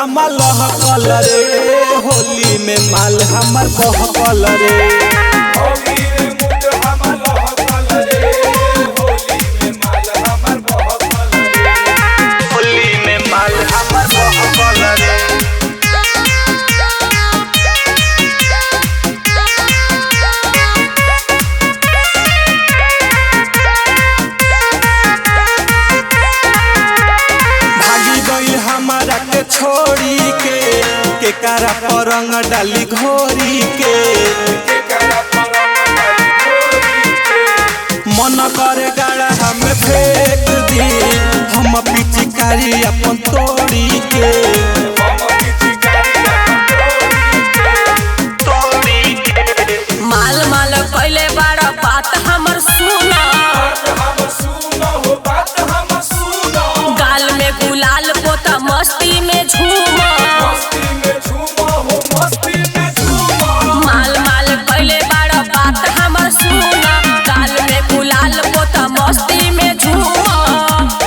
हमर लहकल रे, होली में माल हमर बहकल रे। हमारा के छोड़ी के कारा परंग डाली घोरी के, मन करे गाड़ा हमें फेंक दी, हम पिचकारी अपन तोड़ी के। माल माल पहले बड़ा बात हमर सुना, गाल में गुलाल पोता मस्ती में झूमा। माल माल पहले बड़ा बात हमर सुना, गाल में गुलाल पोता मस्ती में झूमा।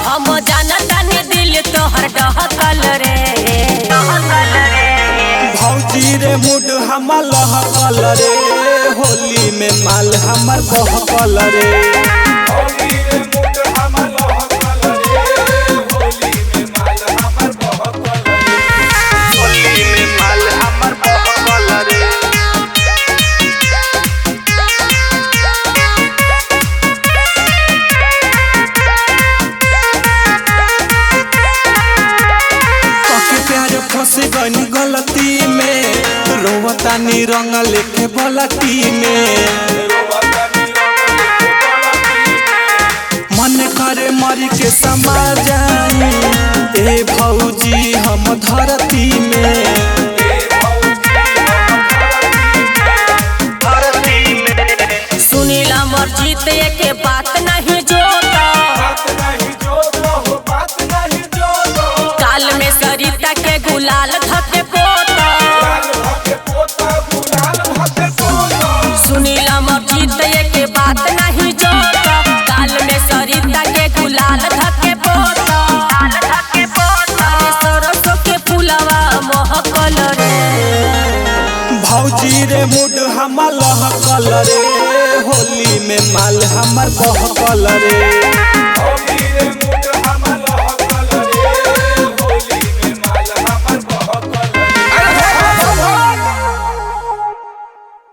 हम जाना तानी दिल तोहर डहकल रे, भौजी रे मुड हमर लहकल रे, होली में माल हमर बहकल रे। फंसी गनी गलती में, रोवतानी रंग लेके बलती में। मन करे मरी के समा जाई, ए भौजी हम धरती में। सुनीला मर्जीत के बात नहीं जोता, काल में सरिता के गुलाल धके पोता। सुनीला मर्जीत के बात नहीं जोता, काल में सरिता के गुलाल धके पोता। अरे सरसों के फुलवा महकल रे, भौजी रे मुड हमर लहकल रे, होली में माल हमर बहकल रे।